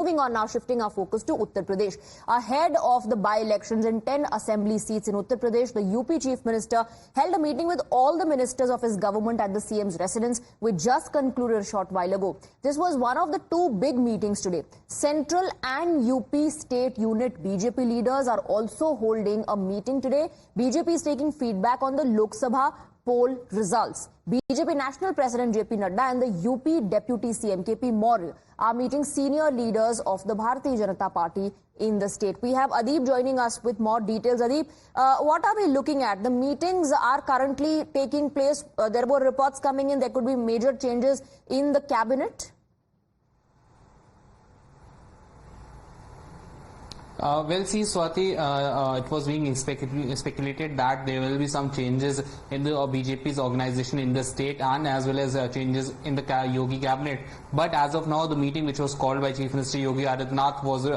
Moving on now, shifting our focus to Uttar Pradesh. Ahead of the by-elections in 10 assembly seats in Uttar Pradesh, the UP Chief Minister held a meeting with all the ministers of his government at the CM's residence, which just concluded a short while ago. This was one of the two big meetings today. Central and UP state unit BJP leaders are also holding a meeting today. BJP is taking feedback on the Lok Sabha poll results. BJP National President JP Nadda and the UP Deputy CM KP Maurya are meeting senior leaders of the Bharatiya Janata Party in the state. We have Adeep joining us with more details. Adeep, what are we looking at? The meetings are currently taking place. There were reports coming in there could be major changes in the cabinet. Well, see, Swati, it was being speculated that there will be some changes in the BJP's organization in the state and as well as changes in the Yogi cabinet. But as of now, the meeting which was called by Chief Minister Yogi Adityanath was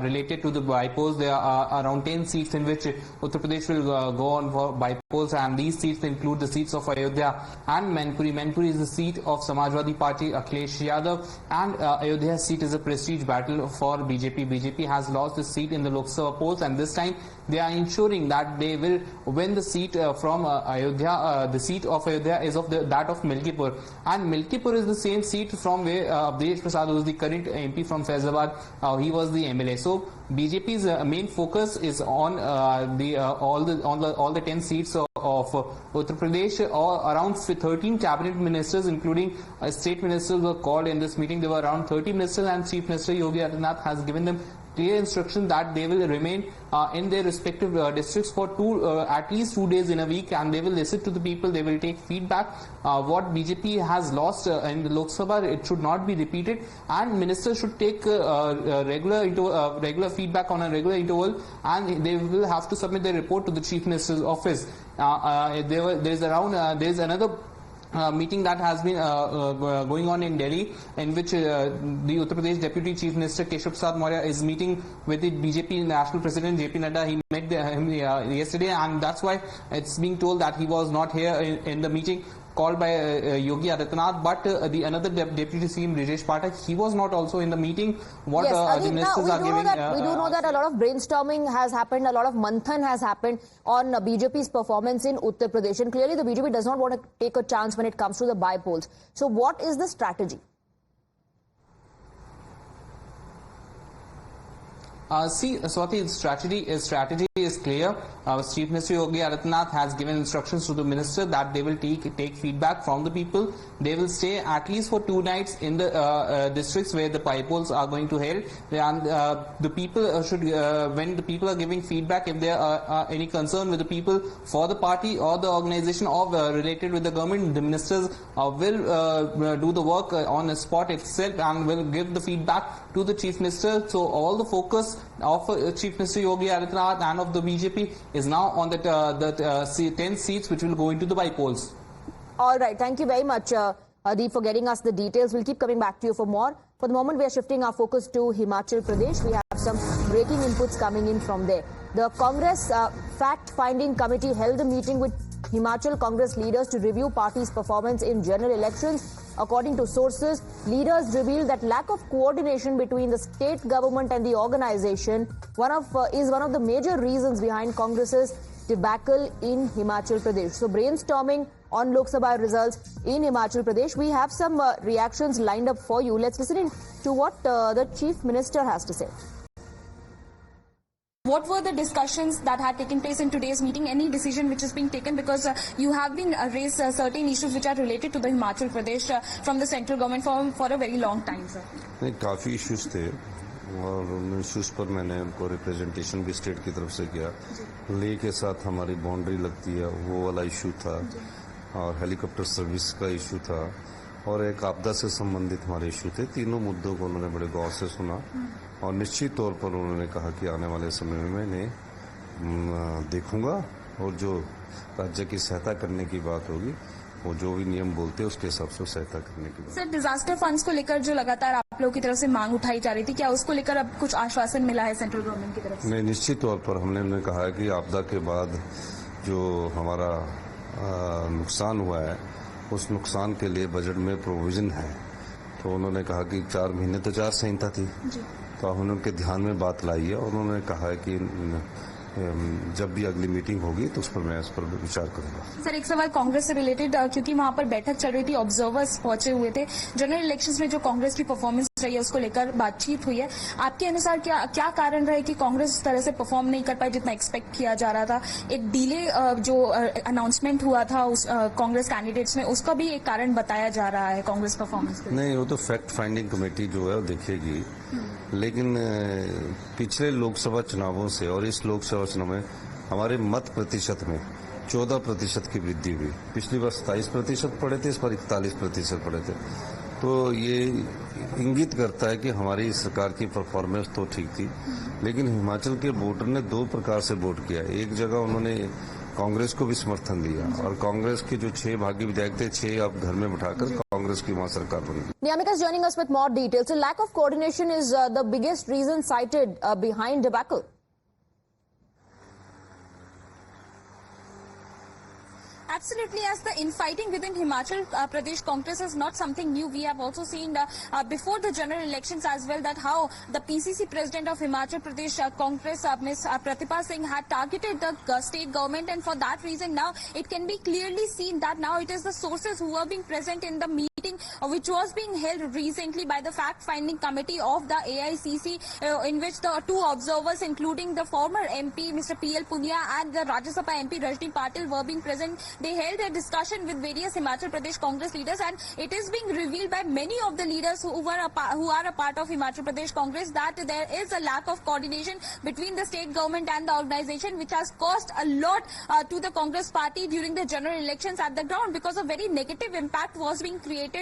related to the bypolls. There are around 10 seats in which Uttar Pradesh will go on for bypolls, and these seats include the seats of Ayodhya and Mainpuri. Mainpuri is the seat of Samajwadi Party, Akhilesh Yadav, and Ayodhya seat is a prestige battle for BJP. BJP has lost the seat in the Lok Sabha polls, and this time they are ensuring that they will win the seat from Ayodhya. The seat of Ayodhya is of that of Milkipur, and Milkipur is the same seat from where Abdesh Prasad, who is the current MP from Faizabad, he was the MLA. So BJP's main focus is on all the 10 seats of Uttar Pradesh. Around 13 cabinet ministers, including state ministers, were called in this meeting. There were around 30 ministers, and Chief Minister Yogi Adityanath has given them clear instruction that they will remain in their respective districts for at least 2 days in a week, and they will listen to the people. They will take feedback. What BJP has lost in the Lok Sabha, it should not be repeated, and ministers should take regular feedback on a regular interval, and they will have to submit their report to the Chief Minister's office. There is another meeting that has been going on in Delhi, in which the Uttar Pradesh Deputy Chief Minister Keshav Prasad Maurya is meeting with the BJP National President JP Nadda. He met him yesterday, and that's why it's being told that he was not here in the meeting called by Yogi Adityanath, but the another Deputy CM Brijesh Pathak, he was not also in the meeting. What the ministers are giving. We do know that a lot of brainstorming has happened, a lot of manthan has happened on BJP's performance in Uttar Pradesh, and clearly the BJP does not want to take a chance when it comes to the bypolls. So what is the strategy? See, Swati, strategy is clear. Chief Minister Yogi Adityanath has given instructions to the minister that they will take feedback from the people. They will stay at least for 2 nights in the districts where the bypolls are going to held. And the people should, when the people are giving feedback, if there are any concern with the people for the party or the organization or related with the government, the ministers will do the work on the spot itself and will give the feedback to the Chief Minister. So all the focus of Chief Minister Yogi Adityanath and of the BJP is now on the 10 seats which will go into the bypolls. All right. Thank you very much, Adeep, for getting us the details. We'll keep coming back to you for more. For the moment, we are shifting our focus to Himachal Pradesh. We have some breaking inputs coming in from there. The Congress Fact-Finding Committee held a meeting with Himachal Congress leaders to review party's performance in general elections. According to sources, leaders revealed that lack of coordination between the state government and the organization is one of the major reasons behind Congress's debacle in Himachal Pradesh. So brainstorming on Lok Sabha results in Himachal Pradesh. We have some reactions lined up for you. Let's listen in to what the Chief Minister has to say. What were the discussions that had taken place in today's meeting? Any decision which is being taken? Because you have been raised certain issues which are related to the Himachal Pradesh from the central government for a very long time, sir. काफ़ी issues थे और उन issues पर मैंने उनको representation भी state की तरफ से किया। ले के साथ हमारी बाउंड्री लगती है, वो वाला इशू था, और हेलीकॉप्टर सर्विस का इशू था, और एक आपदा से संबंधित हमारे इशू थे। तीनों मुद्दों को उन्होंने बड़े गौर से सुना और निश्चित तौर पर उन्होंने कहा कि आने वाले समय में मैं देखूंगा, और जो राज्य की सहायता करने की बात होगी वो जो भी नियम बोलते हैं उसके हिसाब से सहायता करने की बात। सर, डिजास्टर फंड्स को लेकर जो लगातार आप लोगों की तरफ से मांग उठाई जा रही थी, क्या उसको लेकर अब कुछ आश्वासन मिला है सेंट्रल गवर्नमेंट की तरफ से? नहीं, निश्चित तौर पर हमने कहा है कि आपदा के बाद जो हमारा नुकसान हुआ है उस नुकसान के लिए बजट में प्रोविजन है, तो तो उन्होंने कहा कि 4 महीने तो आचार संहिता थी, तो हमने उनके ध्यान में बात लाई है और उन्होंने कहा है कि जब भी अगली मीटिंग होगी तो उस पर विचार करूंगा। सर एक सवाल कांग्रेस से रिलेटेड, क्योंकि वहां पर बैठक चल रही थी, ऑब्जर्वर्स पहुंचे हुए थे, जनरल इलेक्शंस में जो कांग्रेस की परफॉर्मेंस रही है उसको लेकर बातचीत हुई है। आपके अनुसार क्या कारण रहे कि कांग्रेस इस तरह से परफॉर्म नहीं कर पाई जितना एक्सपेक्ट किया जा रहा था? एक डिले जो अनाउंसमेंट हुआ था उस कांग्रेस कैंडिडेट्स में, उसका भी एक कारण बताया जा रहा है कांग्रेस परफॉर्मेंस के? नहीं, वो तो फैक्ट फाइंडिंग कमेटी जो है वो देखेगी, लेकिन पिछले लोकसभा चुनावों से और इस लोकसभा चुनाव में हमारे मत प्रतिशत में 14% की वृद्धि हुई। पिछली बार 27% पड़े थे, इस बार 41% पड़े थे। तो ये इंगित करता है कि हमारी सरकार की परफॉर्मेंस तो ठीक थी, लेकिन हिमाचल के वोटर ने 2 प्रकार से वोट किया। एक जगह उन्होंने कांग्रेस को भी समर्थन दिया और कांग्रेस के जो 6 भागी विधायक थे, 6 अब घर में बिठाकर कांग्रेस की वहां सरकार बनी। Niyamika is joining us with more details. So lack of coordination is the biggest reason cited behind debacle. Absolutely, as the infighting within Himachal Pradesh Congress is not something new. We have also seen before the general elections as well that how the PCC president of Himachal Pradesh Congress, Ms. Pratibha Singh, had targeted the state government, and for that reason now it can be clearly seen that now it is the sources who are being present in the meeting which was being held recently by the fact-finding committee of the AICC, in which the 2 observers, including the former MP Mr. P.L. Punia and the Rajya Sabha MP Rajni Patil, were being present. They held a discussion with various Himachal Pradesh Congress leaders, and it is being revealed by many of the leaders who are a part of Himachal Pradesh Congress that there is a lack of coordination between the state government and the organization, which has caused a lot to the Congress party during the general elections at the ground, because a very negative impact was being created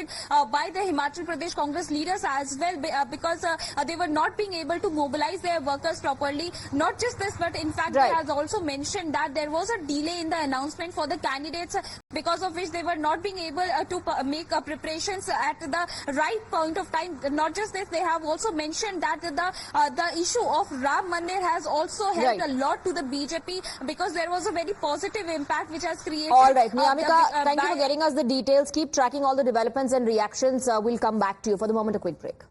by the Himachal Pradesh Congress leaders as well, because they were not being able to mobilize their workers properly. Not just this, but in fact Right. they has also mentioned that there was a delay in the announcement for the candidates, because of which they were not being able to make preparations at the right point of time. Not just this, they have also mentioned that the issue of Ram Mandir has also helped Right. a lot to the BJP, because there was a very positive impact which has created. All right, Niyamika, thank you by- for getting us the details. Keep tracking all the developments and reactions. We'll come back to you. For the moment, a quick break.